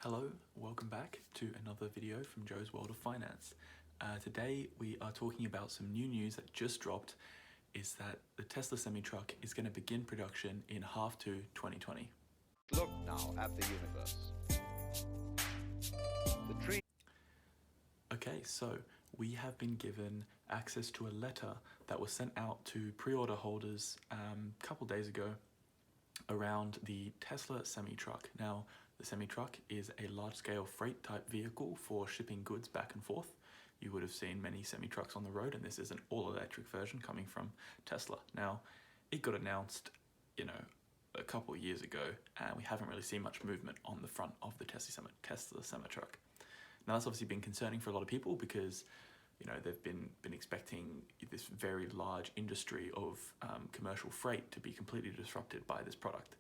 Hello, welcome back to another video from Joe's World of Finance. Today we are talking about some new news that just dropped, is that the Tesla semi-truck is going to begin production in half to 2020. Look now at the universe. The tree. Okay, so we have been given access to a letter that was sent out to pre-order holders a couple days ago around the Tesla semi-truck. Now, the semi-truck is a large-scale freight type vehicle for shipping goods back and forth. You would have seen many semi-trucks on the road, and this is an all-electric version coming from Tesla. Now, it got announced, a couple of years ago, and we haven't really seen much movement on the front of the Tesla semi-truck. Now, that's obviously been concerning for a lot of people because they've been expecting this very large industry of commercial freight to be completely disrupted by this product.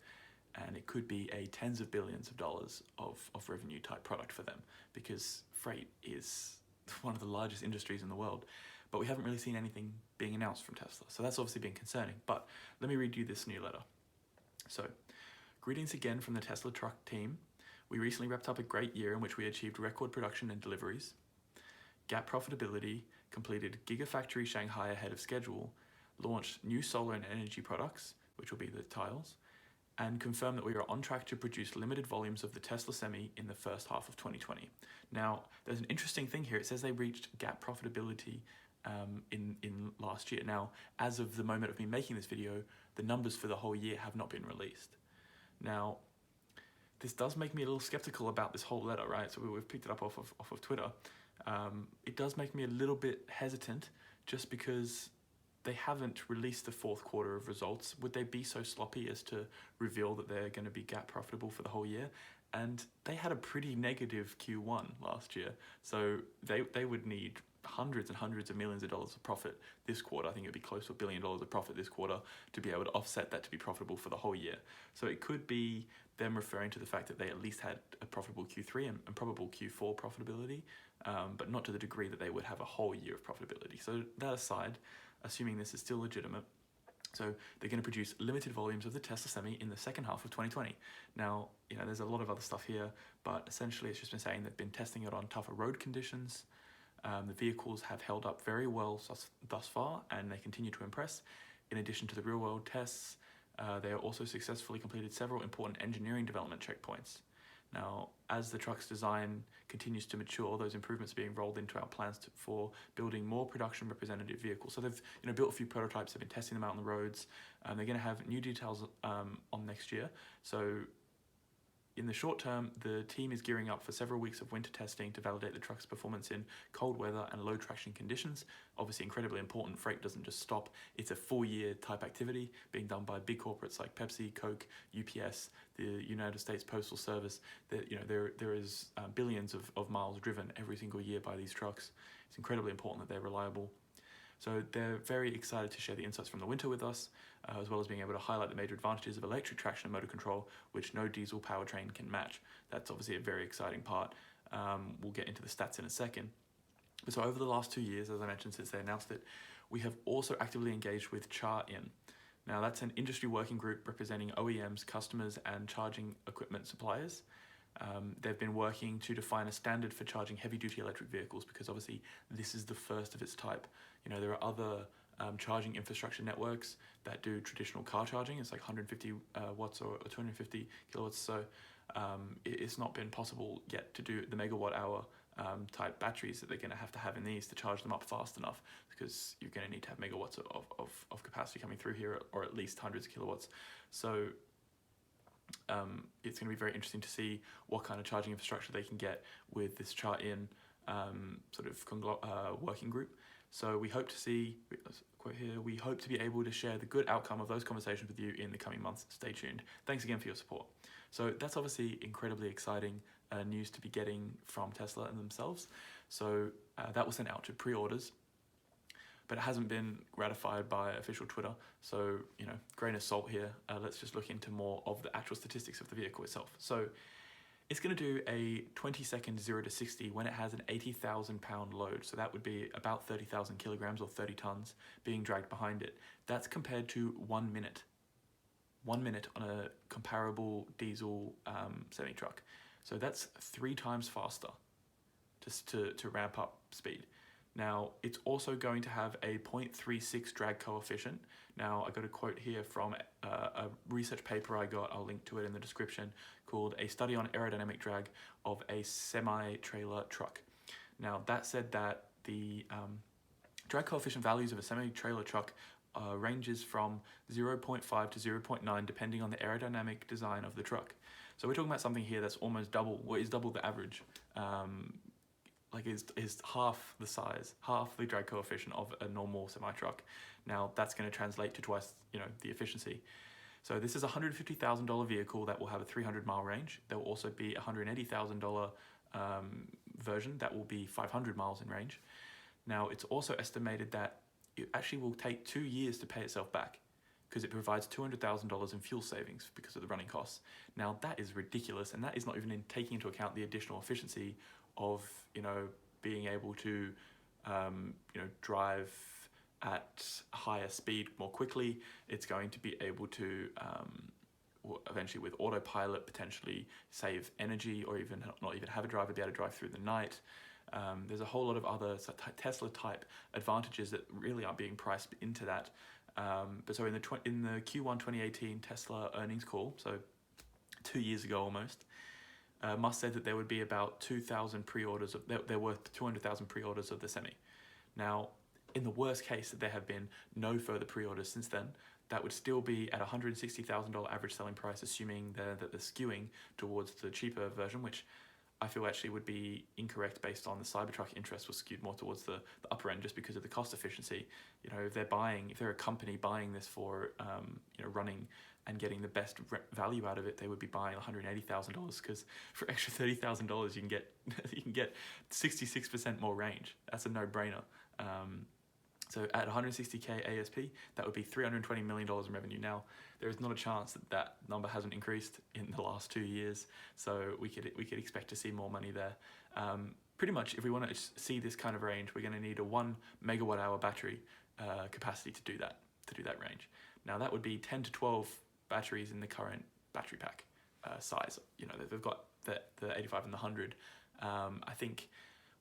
And it could be a tens of billions of dollars of revenue type product for them, because freight is one of the largest industries in the world. But we haven't really seen anything being announced from Tesla. So that's obviously been concerning. But let me read you this new letter. So, greetings again from the Tesla truck team. We recently wrapped up a great year in which we achieved record production and deliveries, GAAP profitability, completed Gigafactory Shanghai ahead of schedule, launched new solar and energy products, which will be the tiles, and confirmed that we are on track to produce limited volumes of the Tesla Semi in the first half of 2020. Now, there's an interesting thing here. It says they reached GAAP profitability in last year. Now, as of the moment of me making this video, the numbers for the whole year have not been released. Now, this does make me a little skeptical about this whole letter, right? So we've picked it up off of Twitter. It does make me a little bit hesitant just because they haven't released the fourth quarter of results. Would they be so sloppy as to reveal that they're going to be GAAP profitable for the whole year? And they had a pretty negative Q1 last year. So they would need hundreds and hundreds of millions of dollars of profit this quarter. I think it'd be close to $1 billion of profit this quarter to be able to offset that to be profitable for the whole year. So it could be them referring to the fact that they at least had a profitable Q3 and probable Q4 profitability, but not to the degree that they would have a whole year of profitability. So that aside, assuming this is still legitimate, so they're going to produce limited volumes of the Tesla Semi in the second half of 2020. Now, there's a lot of other stuff here, but essentially it's just been saying they've been testing it on tougher road conditions. The vehicles have held up very well thus far, and they continue to impress. In addition to the real-world tests, they have also successfully completed several important engineering development checkpoints. Now, as the truck's design continues to mature, those improvements are being rolled into our plans for building more production representative vehicles. So they've built a few prototypes, they've been testing them out on the roads, and they're going to have new details on next year. So in the short term, the team is gearing up for several weeks of winter testing to validate the truck's performance in cold weather and low traction conditions. Obviously incredibly important. Freight doesn't just stop. It's a full year type activity being done by big corporates like Pepsi, Coke, UPS, the United States Postal Service. There is billions of miles driven every single year by these trucks. It's incredibly important that they're reliable. So they're very excited to share the insights from the winter with us, as well as being able to highlight the major advantages of electric traction and motor control, which no diesel powertrain can match. That's obviously a very exciting part. We'll get into the stats in a second. But so over the last 2 years, as I mentioned, since they announced it, we have also actively engaged with CharIN. Now, that's an industry working group representing OEMs, customers, and charging equipment suppliers. They've been working to define a standard for charging heavy-duty electric vehicles because obviously this is the first of its type. There are other charging infrastructure networks that do traditional car charging. It's like 150 watts or 250 kilowatts. So it's not been possible yet to do the megawatt hour type batteries that they're going to have in these to charge them up fast enough, because you're going to need to have megawatts of capacity coming through here, or at least hundreds of kilowatts. So it's going to be very interesting to see what kind of charging infrastructure they can get with this CharIN working group. So we hope to see, quote here, we hope to be able to share the good outcome of those conversations with you in the coming months. Stay tuned. Thanks again for your support. So that's obviously incredibly exciting news to be getting from Tesla and themselves. So that was sent out to pre-orders, but it hasn't been ratified by official Twitter. So, grain of salt here. Let's just look into more of the actual statistics of the vehicle itself. So it's going to do a 20-second 0 to 60 when it has an 80,000 pound load. So that would be about 30,000 kilograms or 30 tons being dragged behind it. That's compared to 1 minute. 1 minute on a comparable diesel semi-truck. So that's 3 times faster just to ramp up speed. Now, it's also going to have a 0.36 drag coefficient. Now, I got a quote here from a research paper I got, I'll link to it in the description, called A Study on Aerodynamic Drag of a Semi-Trailer Truck. Now, that said that the drag coefficient values of a semi-trailer truck ranges from 0.5 to 0.9 depending on the aerodynamic design of the truck. So we're talking about something here that's almost double, or is double the average. Like is half the size, half the drag coefficient of a normal semi-truck. Now that's going to translate to twice, the efficiency. So this is a $150,000 vehicle that will have a 300-mile range. There will also be a $180,000 version that will be 500 miles in range. Now it's also estimated that it actually will take 2 years to pay itself back because it provides $200,000 in fuel savings because of the running costs. Now that is ridiculous, and that is not even taking into account the additional efficiency of being able to drive at higher speed more quickly. It's going to be able to eventually with autopilot potentially save energy, or even not even have a driver, be able to drive through the night. There's a whole lot of other Tesla type advantages that really aren't being priced into that. But so in the Q1 2018 Tesla earnings call, so 2 years ago almost, Musk said that there would be about 2,000 pre-orders. There were 200,000 pre-orders of the Semi. Now, in the worst case that there have been no further pre-orders since then, that would still be at $160,000 average selling price, assuming that they're skewing towards the cheaper version, which I feel actually would be incorrect based on the Cybertruck interest was skewed more towards the upper end just because of the cost efficiency. If they're a company buying this for running and getting the best value out of it, they would be buying $180,000 because for extra $30,000 you can get 66% more range. That's a no-brainer. So at 160K ASP, that would be $320 million in revenue. Now, there is not a chance that number hasn't increased in the last 2 years, so we could expect to see more money there. Pretty much, if we want to see this kind of range, we're going to need a 1 megawatt hour battery capacity to do that range. Now, that would be 10 to 12 batteries in the current battery pack size. They've got the 85 and the 100. I think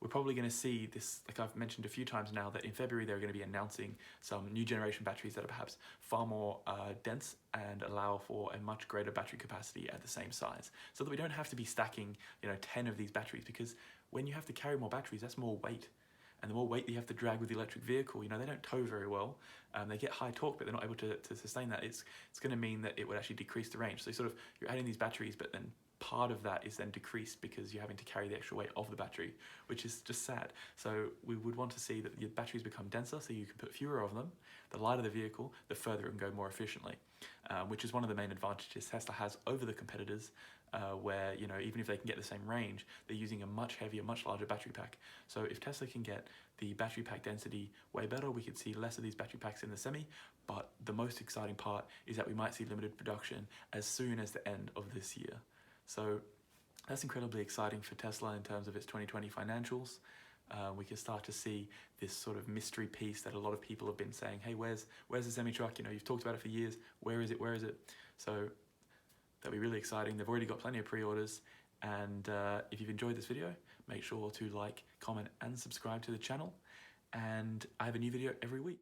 we're probably going to see this, like I've mentioned a few times now, that in February they're going to be announcing some new generation batteries that are perhaps far more dense and allow for a much greater battery capacity at the same size, so that we don't have to be stacking 10 of these batteries, because when you have to carry more batteries, that's more weight. And the more weight that you have to drag with the electric vehicle, they don't tow very well. They get high torque, but they're not able to sustain that. It's going to mean that it would actually decrease the range. So you're adding these batteries, but then part of that is then decreased because you're having to carry the extra weight of the battery, which is just sad. So we would want to see that the batteries become denser, so you can put fewer of them. The lighter the vehicle, the further it can go more efficiently, which is one of the main advantages Tesla has over the competitors, where even if they can get the same range, they're using a much heavier, much larger battery pack. So if Tesla can get the battery pack density way better, we could see less of these battery packs in the Semi. But the most exciting part is that we might see limited production as soon as the end of this year. So that's incredibly exciting for Tesla in terms of its 2020 financials. We can start to see this sort of mystery piece that a lot of people have been saying, hey, where's the semi-truck? You've talked about it for years. Where is it? So that'll be really exciting. They've already got plenty of pre-orders. And if you've enjoyed this video, make sure to like, comment, and subscribe to the channel. And I have a new video every week.